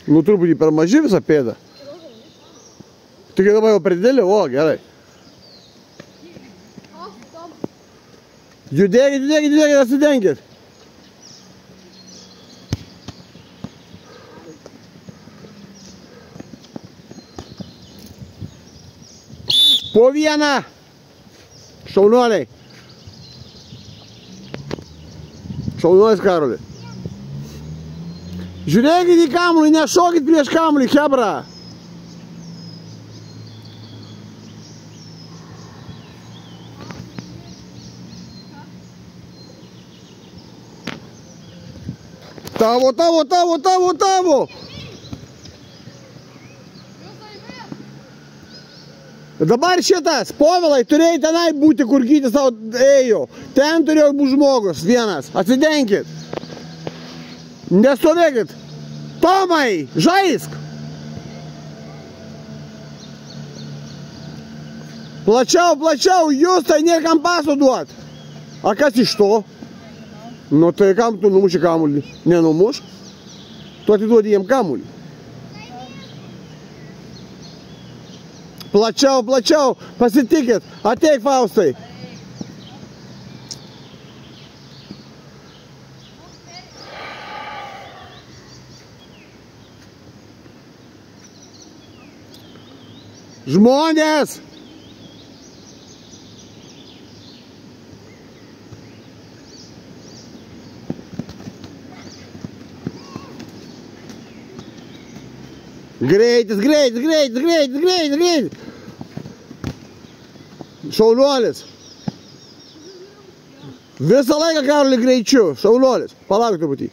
Nu, truputį per maži visą pėdą. Tik dabar jau per didelį, o, gerai. Judėkit, atsidenkit. Po vieną. Šaunuoliai. Šaunuolis Karoli. Žiūrėkit į kamuolį, nešokit prieš kamuolį, chebra. Tavo. Dabar šitas, Povilai, turėjai tenai būti, kur Gytis tau ėjo. Ten turėjo būti žmogus, vienas. Atsidenkit. Nestovėkit. Tomai, žaisk. Plačiau, jūs tai niekam paso duot. A kas iš to? Nu tai kam tu numuši kamuolį? Nenumuš? Tu atiduodi jiem kamuolį. Plačiau, pasitikit. Ateik, Faustai. Žmonės! Greitis. Šaunuolis. Visą laiką, Karoli, greičiu. Šaunuolis. Palauk truputį.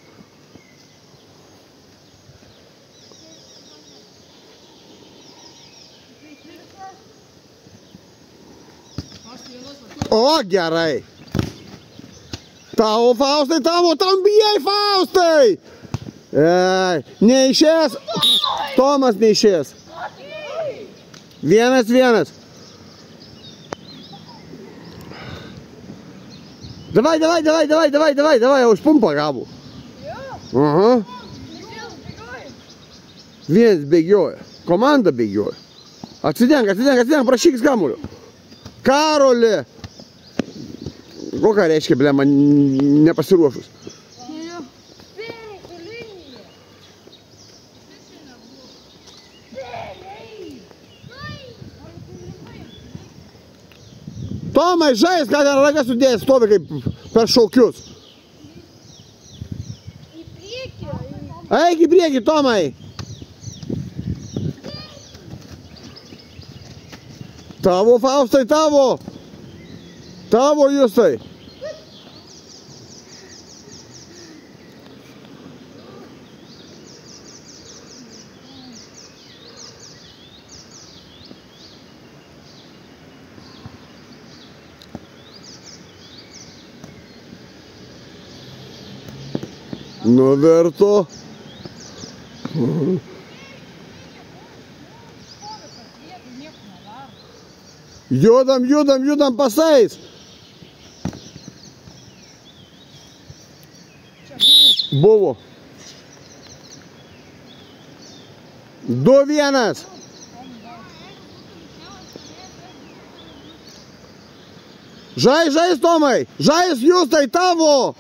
O, gerai. Tavo, Faustai, tam bijai, Faustai. Neišės. Tomas neišės. Vienas. Davai, už pumpą gabų. Aha. Vienas bėgioja. Komanda bėgioja. Atsidenk, prašykis kamuolio. Karoli. O ką reiškia, ble, man nepasiruošus? Tomai, žais, ką ten ragas sudėjęs, stovi kaip per šaukius. Eik į priekį, Tomai. Tavo, Faustai, tavo. Tavo, Justai. Nuverto. Judam pasais. Buvo. 2-1. Žais, Tomai. Žais, Justai, tavo.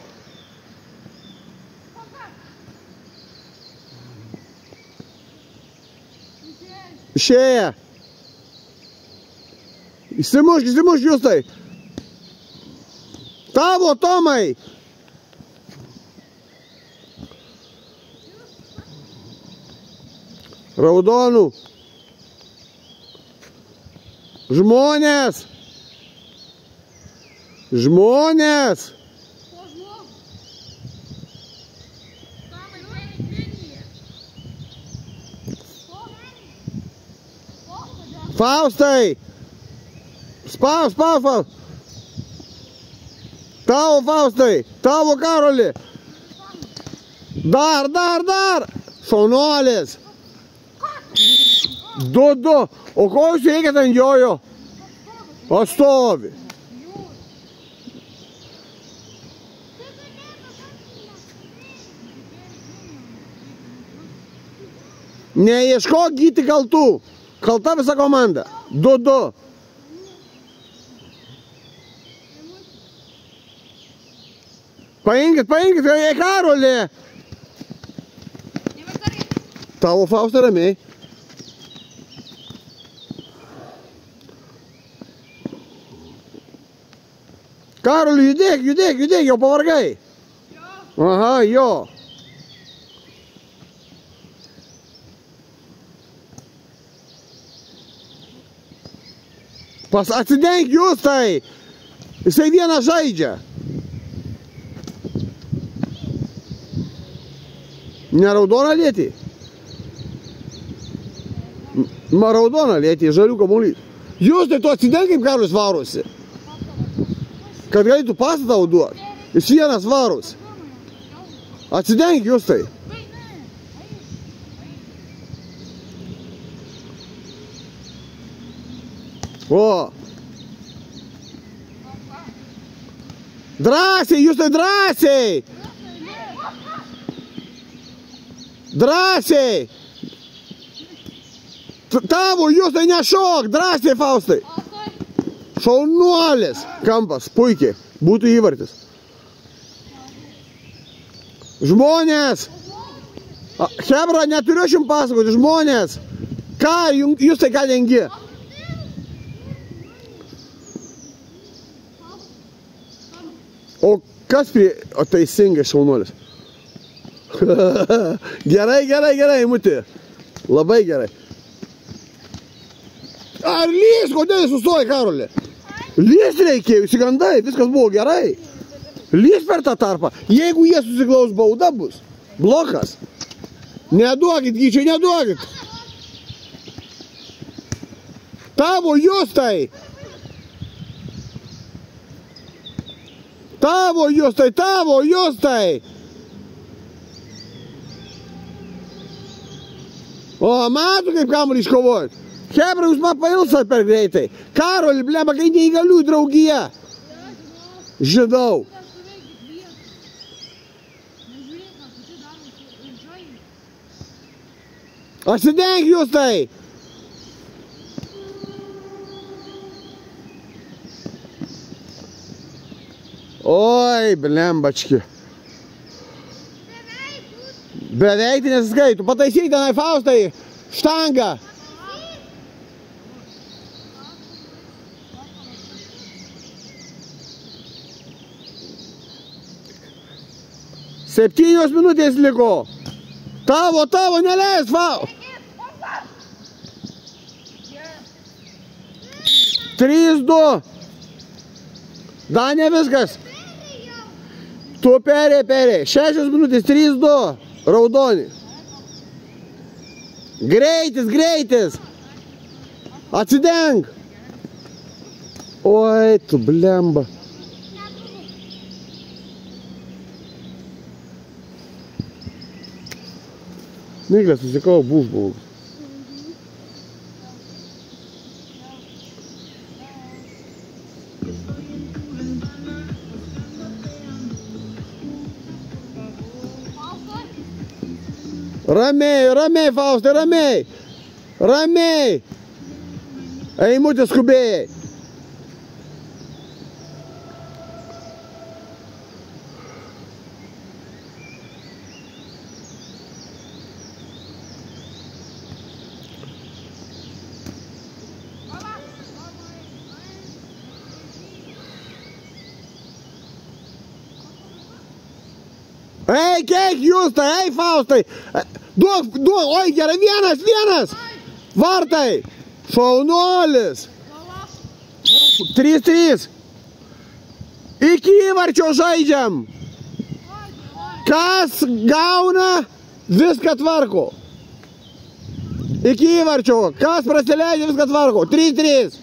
Išėję. Įsimušk, Justai. Tavo, Tomai. Raudonų. Žmonės. Faustai. Spaus. Tavo, Faustai. Tavo, Karoli. Dar. Šaunuolis. 2. O ko jūs reikia ten jojo? O stovi. Neieškok gyti kaltų. Kalta visa komanda. 2-2. Paimkit, Karolį. Tavo Faustą ramiai. Karolį, judėk, jau pavargai. Aha, jo. Atsidenk jūs tai. Jisai vieną žaidžia. Neraudoną lietį. Raudoną lietį, žalių kamuolys. Jūs tai tu atsidenk, kaip Karolis varosi. Kad galėtų pasą tau duoti. Jis vienas varosi. Atsidenk jūs tai. O. Drąsiai, jūs tai drąsiai. Drąsiai. Tavo, jūs tai nešok, drąsiai, Faustai. Šaunuolis. Kampas, puikiai. Būtų įvartis. Žmonės. Hebra, neturiu aš jums pasakoti, žmonės. Ką, jūs tai ką dengi? O kas prie... O teisingai, šaunuolis. Gerai, Muti. Labai gerai. Ar lys, kodėl jis sustoja, Karolį? Lys reikėjo, įsigandai, viskas buvo gerai. Lys per tą tarpą. Jeigu jie susiklaus, bauda bus. Blokas. Neduokit, gyčiai, neduokit. Tavo Justai. Tavo Justai. O, matu kaip kamuolį iškovojot. Hebra, jūs man pailsat per greitai. Karolį, blema, kai neįgalių draugija. Žinau. Atsidenk jūs tai. Oi, blembački. Beveik tai nesiskaitų. Pataisyk tenai, Faustai. Štangą. Septynios minutės liko. Tavo, neleis, Faustai. 3-2. Da, ne viskas. Tu perė. 6 minutės, 3-2. Raudoni. Greitis. Atsidenk. Oi, tu blemba. Miglė susikau, būs. Ramiai, Faustai, ramiai. Eimutė skubėjai. Ei, kiek jūs tai, ei, Faustai. Duok, oi, gerai, vienas. Vartai. Šaunuolis. 3-3. Iki įvarčio žaidžiam. Kas gauna, viską tvarko. Iki įvarčio. Kas prasileidžia, viską tvarko. 3-3.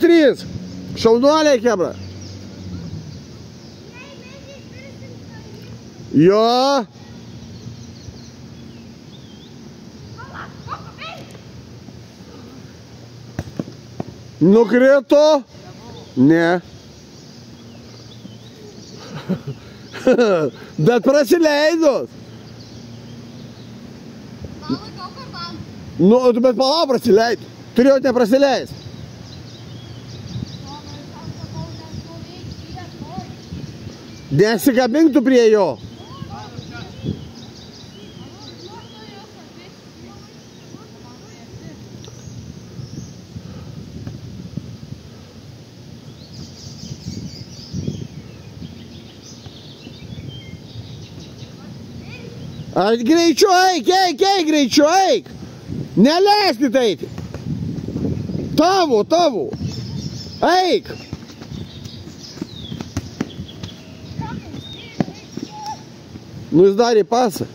Trys. Šaunuoliai, kebra. Jo. Nukrito? Ne. Bet prasileidus. Nu, bet pala prasileid. Turėjau neprasileist. Nesikabink tu prie jo. Greičiau eik, greičiau eik. Neleiskit eiti. Tavo. Eik. Nu, jis darė pasą.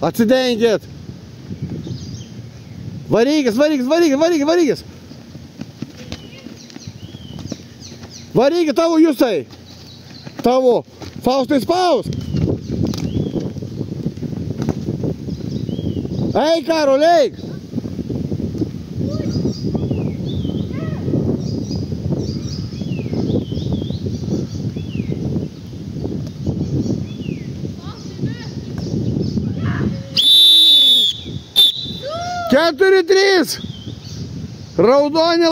Atsidenkit. Varykis. Varykit, tavo Jusai. Tavo. Faustai spausk. Eik, Karol, eik. Keturi, trys. Raudoni.